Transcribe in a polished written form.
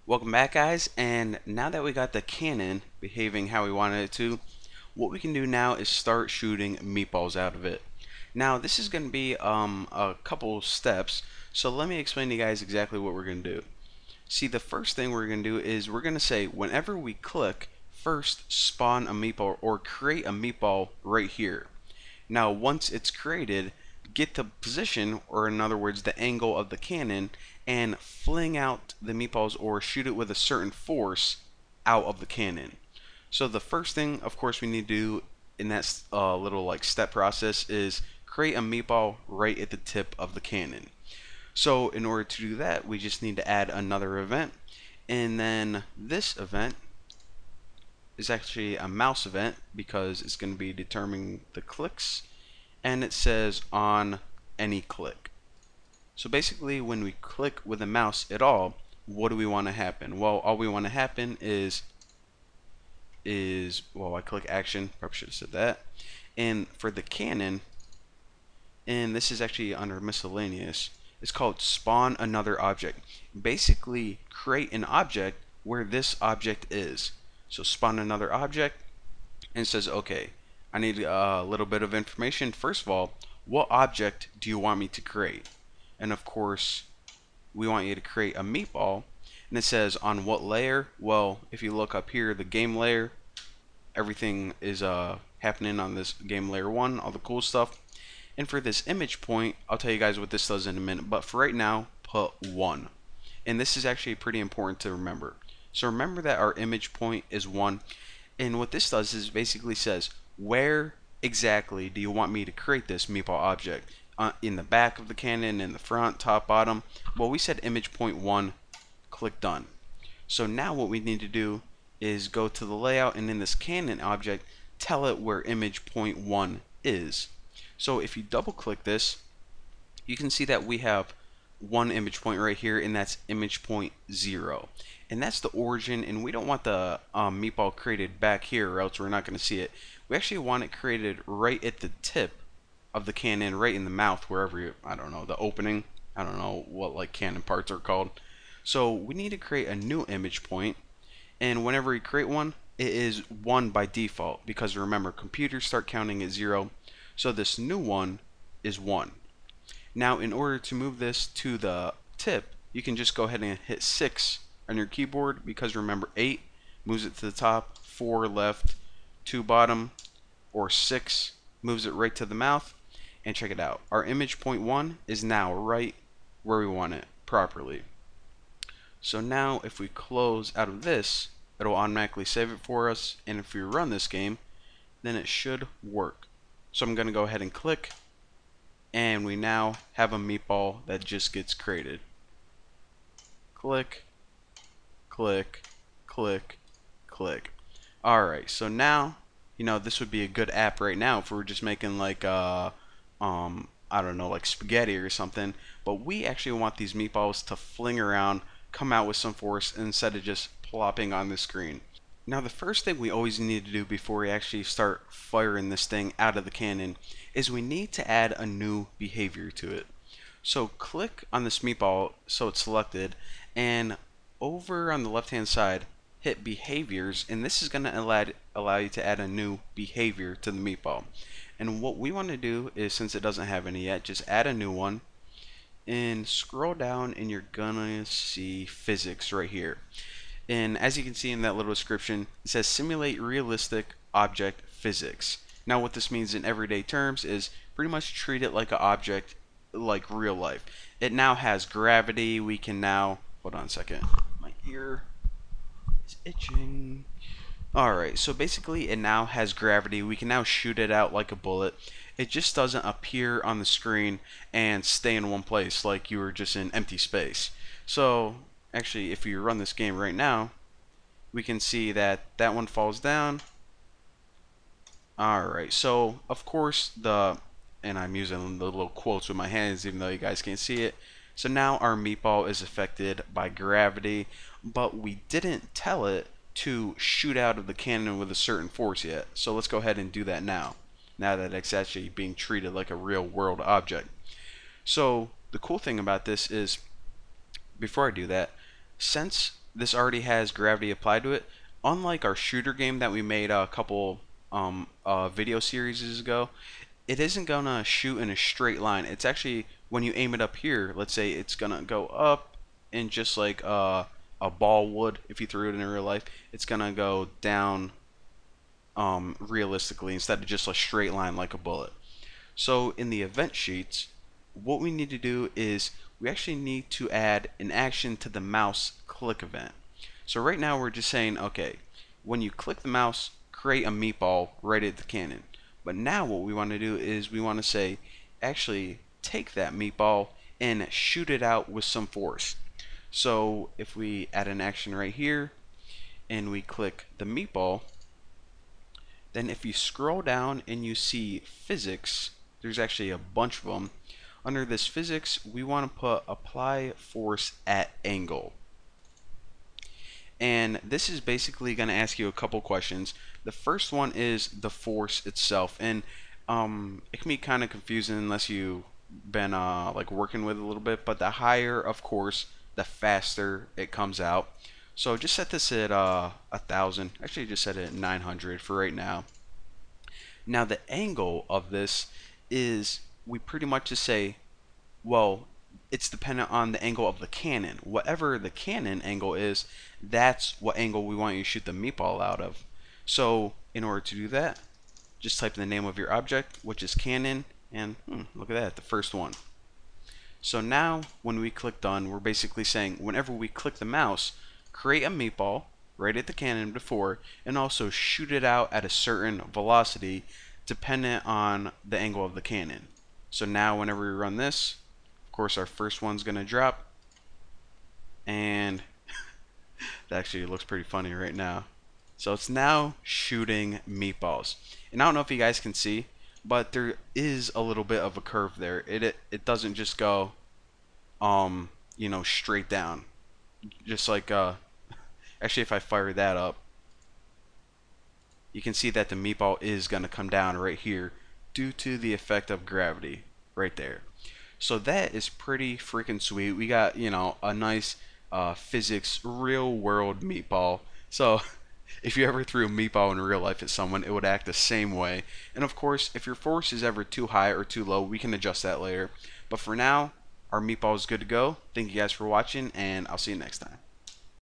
Welcome back, guys, and now that we got the cannon behaving how we wanted it to, what we can do now is start shooting meatballs out of it. Now this is going to be a couple steps, so let me explain to you guys exactly what we're going to do. See, the first thing we're going to do is we're going to say whenever we click, first spawn a meatball or create a meatball right here. Now once it's created, get the position, or in other words the angle of the cannon, and fling out the meatballs or shoot it with a certain force out of the cannon. So the first thing, of course, we need to do in that little like step process is create a meatball right at the tip of the cannon. So in order to do that, we just need to add another event, and then this event is actually a mouse event because it's going to be determining the clicks, and it says on any click. So basically when we click with the mouse at all, what do we want to happen? Well, all we want to happen is well, I click action, probably should have said that. And for the cannon, and this is actually under miscellaneous, it's called spawn another object. Basically create an object where this object is. So spawn another object, and it says, okay, I need a little bit of information. First of all, what object do you want me to create? And of course, we want you to create a meatball, and it says on what layer. Well, if you look up here, the game layer, everything is happening on this game layer 1, all the cool stuff. And for this image point, I'll tell you guys what this does in a minute, but for right now, put 1. And this is actually pretty important to remember. So remember that our image point is 1, and what this does is basically says, where exactly do you want me to create this meatball object? In the back of the cannon, in the front, top, bottom? Well, we said image point 1, click done. So now what we need to do is go to the layout, and in this cannon object, tell it where image point 1 is. So if you double click this, you can see that we have one image point right here, and that's image point 0. And that's the origin, and we don't want the meatball created back here, or else we're not going to see it. We actually want it created right at the tip of the cannon, right in the mouth, wherever you, I don't know, the opening. I don't know what like cannon parts are called. So we need to create a new image point, and whenever we create one, it is 1 by default, because remember, computers start counting at 0. So this new one is 1. Now in order to move this to the tip, you can just go ahead and hit 6 on your keyboard, because remember 8 moves it to the top, 4 left, 2 bottom, or 6 moves it right to the mouth. And check it out, our image point 1 is now right where we want it properly. So now if we close out of this, it'll automatically save it for us, and if we run this game, then it should work. So I'm going to go ahead and click, and we now have a meatball that just gets created. Click, click, click, click. Alright, so now, you know, this would be a good app right now if we were just making like I don't know, like spaghetti or something. But we actually want these meatballs to fling around, come out with some force, instead of just plopping on the screen. Now the first thing we always need to do before we actually start firing this thing out of the cannon is we need to add a new behavior to it. So click on this meatball so it's selected, and over on the left hand side hit behaviors, and this is going to allow you to add a new behavior to the meatball. And what we want to do is, since it doesn't have any yet, just add a new one and scroll down, and you're gonna see physics right here. And as you can see in that little description, it says simulate realistic object physics. Now what this means in everyday terms is pretty much treat it like an object, like real life. It now has gravity. We can now, hold on a second, my ear is itching. Alright, so basically it now has gravity. We can now shoot it out like a bullet. It just doesn't appear on the screen and stay in one place like you were just in empty space. So actually, if you run this game right now, we can see that that one falls down. Alright, so of course and I'm using the little quotes with my hands even though you guys can't see it. So now our meatball is affected by gravity, but we didn't tell it to shoot out of the cannon with a certain force yet. So let's go ahead and do that now that it's actually being treated like a real world object. So the cool thing about this is, before I do that, since this already has gravity applied to it. Unlike our shooter game that we made a couple video series ago, it isn't gonna shoot in a straight line. It's actually, when you aim it up here, let's say it's gonna go up, and just like a ball would if you threw it in real life, it's gonna go down realistically instead of just a straight line like a bullet. So in the event sheets, what we need to do is we actually need to add an action to the mouse click event. So right now we're just saying, okay, when you click the mouse, create a meatball right at the cannon. But now what we want to do is we want to say, actually take that meatball and shoot it out with some force. So if we add an action right here and we click the meatball, then if you scroll down and you see physics, there's actually a bunch of them. Under this physics, we want to put apply force at angle. And this is basically going to ask you a couple questions. The first one is the force itself, and it can be kind of confusing unless you've been like working with it a little bit. But the higher, of course, the faster it comes out. So just set this at 1,000. Actually, just set it at 900 for right now. Now the angle of this is, we pretty much just say, well, it's dependent on the angle of the cannon. Whatever the cannon angle is, that's what angle we want you to shoot the meatball out of. So in order to do that, just type in the name of your object, which is cannon, and look at that, the first one. So now when we click done, we're basically saying whenever we click the mouse, create a meatball right at the cannon before, and also shoot it out at a certain velocity dependent on the angle of the cannon. So now whenever we run this, of course our first one's gonna drop, and that actually looks pretty funny right now. So it's now shooting meatballs. And I don't know if you guys can see, but there is a little bit of a curve there. It doesn't just go you know, straight down. Just like actually if I fire that up, you can see that the meatball is going to come down right here due to the effect of gravity right there. So that is pretty freaking sweet. We got, you know, a nice physics real world meatball. So if you ever threw a meatball in real life at someone, it would act the same way. And of course, if your force is ever too high or too low, we can adjust that later. But for now, our meatball is good to go. Thank you guys for watching, and I'll see you next time.